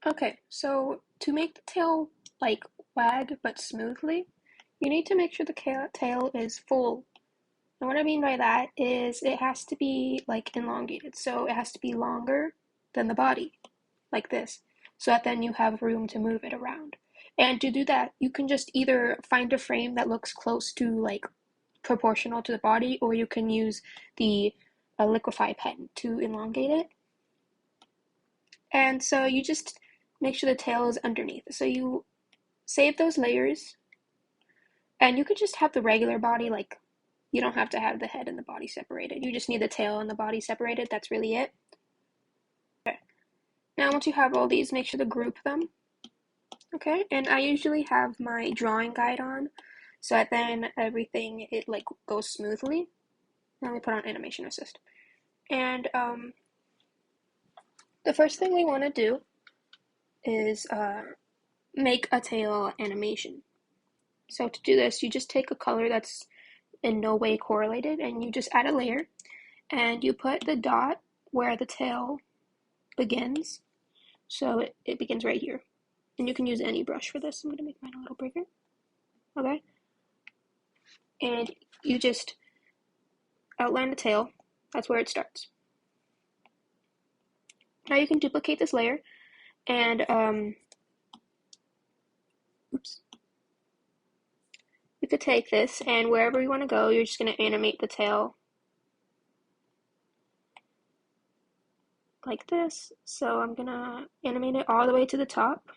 Okay, so to make the tail like wag but smoothly, you need to make sure the tail is full. And what I mean by that is it has to be like elongated, so it has to be longer than the body, like this, so that then you have room to move it around. And to do that, you can just either find a frame that looks close to like proportional to the body, or you can use the liquify pen to elongate it. And so you just make sure the tail is underneath. So you save those layers, and you could just have the regular body, like you don't have to have the head and the body separated. You just need the tail and the body separated. That's really it. Okay. Now once you have all these, make sure to group them. Okay, and I usually have my drawing guide on, so that then everything it like goes smoothly. Now we put on animation assist. And the first thing we want to do is make a tail animation. So to do this, you just take a color that's in no way correlated, and you just add a layer, and you put the dot where the tail begins. So it begins right here. And you can use any brush for this. I'm going to make mine a little bigger. Okay? And you just outline the tail. That's where it starts. Now you can duplicate this layer and oops. You could take this, and wherever you want to go, you're just going to animate the tail like this. So I'm going to animate it all the way to the top,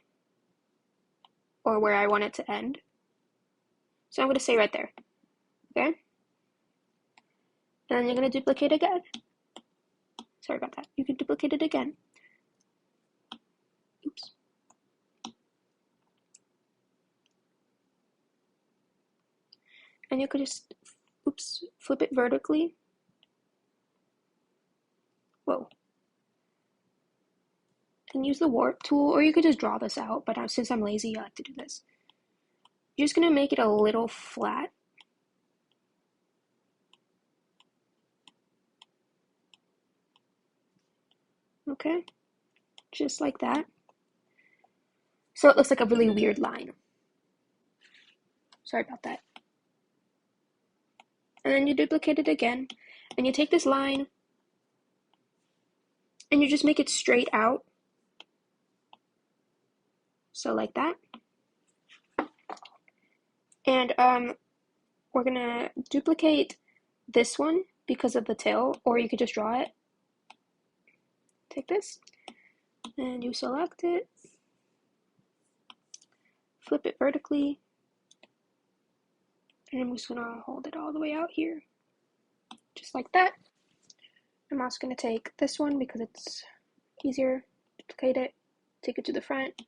or where I want it to end. So I'm going to say right there. Okay? And then you're going to duplicate again. Sorry about that. You can duplicate it again. Oops. And you could just, oops, flip it vertically. Whoa. And use the warp tool, or you could just draw this out, but since I'm lazy, I like to do this. You're just going to make it a little flat. Okay? Just like that. So it looks like a really weird line. Sorry about that. And then you duplicate it again, and you take this line, and you just make it straight out. So like that. And we're gonna duplicate this one because of the tail, or you could just draw it. Take this, and you select it, flip it vertically, and I'm just gonna hold it all the way out here, just like that. I'm also gonna take this one because it's easier, duplicate it, take it to the front,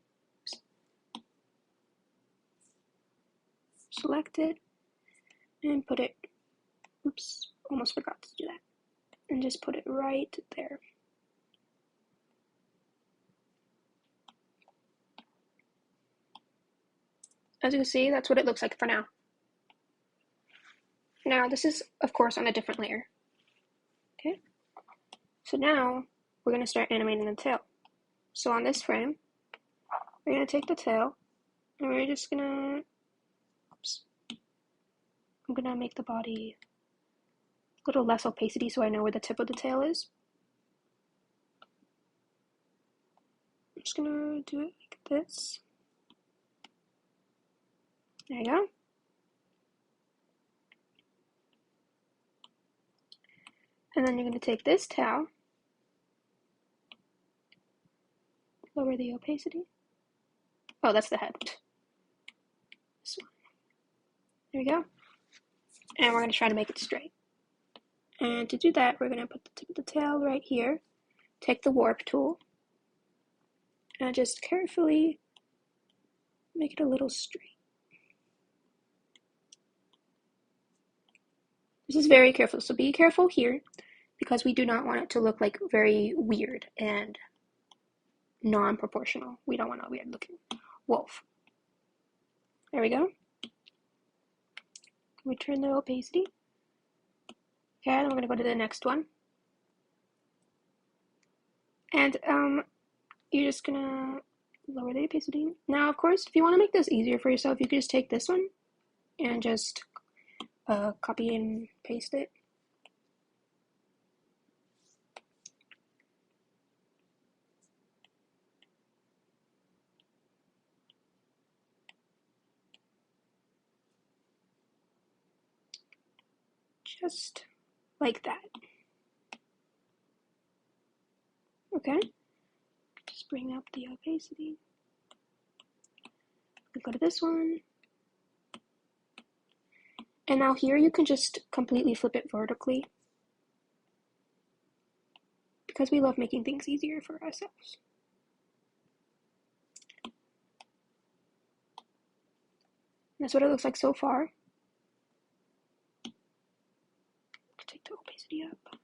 select it, and put it, oops, almost forgot to do that, and just put it right there. As you can see, that's what it looks like for now. Now, this is, of course, on a different layer. Okay? So now, we're going to start animating the tail. So on this frame, we're going to take the tail, and we're just going to, oops, I'm going to make the body a little less opacity so I know where the tip of the tail is. I'm just going to do it like this. There you go. And then you're going to take this tail, lower the opacity. Oh, that's the head. This one. There we go. And we're going to try to make it straight. And to do that, we're going to put the tip of the tail right here, take the warp tool, and just carefully make it a little straight. This is very careful, so be careful here because we do not want it to look like very weird and non-proportional. We don't want a weird looking wolf. There we go. We turn the opacity. Okay, then we're going to go to the next one. And you're just going to lower the opacity. Now, of course, if you want to make this easier for yourself, you could just take this one and just copy and paste it. Just like that. Okay, just bring up the opacity. Go to this one. And now here you can just completely flip it vertically, because we love making things easier for ourselves. That's what it looks like so far. Take the opacity up.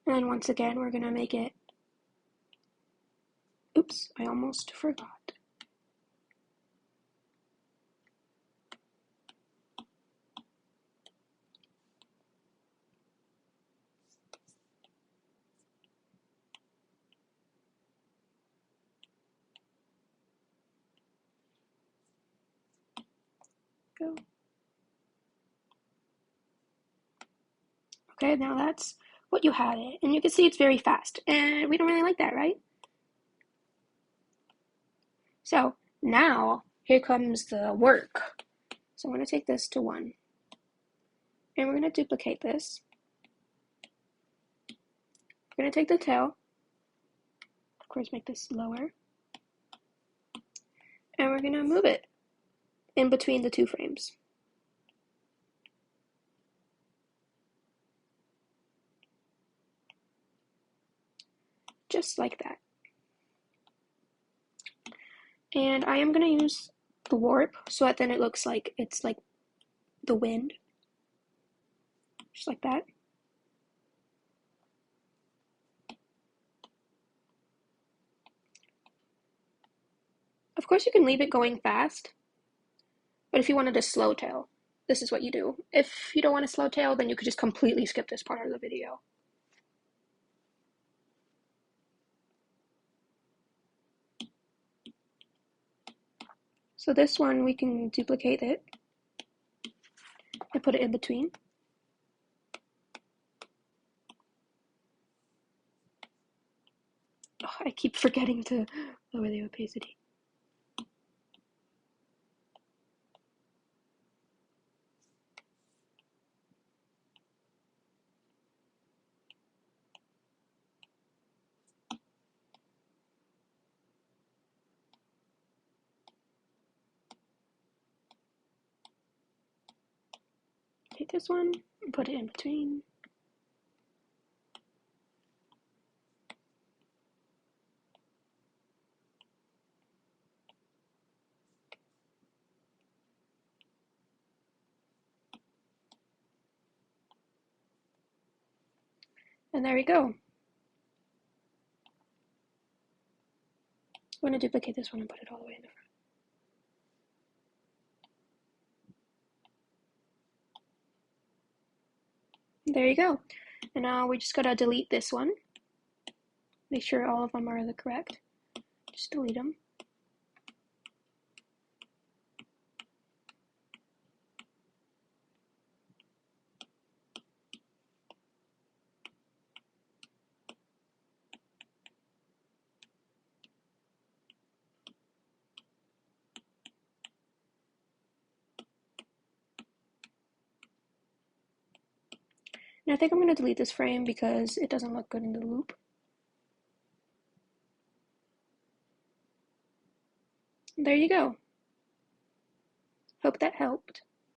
And then once again, we're going to make it, oops, I almost forgot. Go. Okay, now that's what you had it. And you can see it's very fast. And we don't really like that, right? So now, here comes the work. So I'm going to take this to 1. And we're going to duplicate this. We're going to take the tail. Of course, make this lower. And we're going to move it in between the 2 frames. Just like that. And I am going to use the warp so that then it looks like it's like the wind. Just like that. Of course, you can leave it going fast, but if you wanted a slow tail, this is what you do. If you don't want a slow tail, then you could just completely skip this part of the video. So this one, we can duplicate it and put it in between. Oh, I keep forgetting to lower the opacity. Take this one and put it in between. And there we go. I'm going to duplicate this one and put it all the way in the front. There you go. And now we just gotta delete this one. Make sure all of them are the correct. Just delete them. And I think I'm going to delete this frame because it doesn't look good in the loop. There you go. Hope that helped.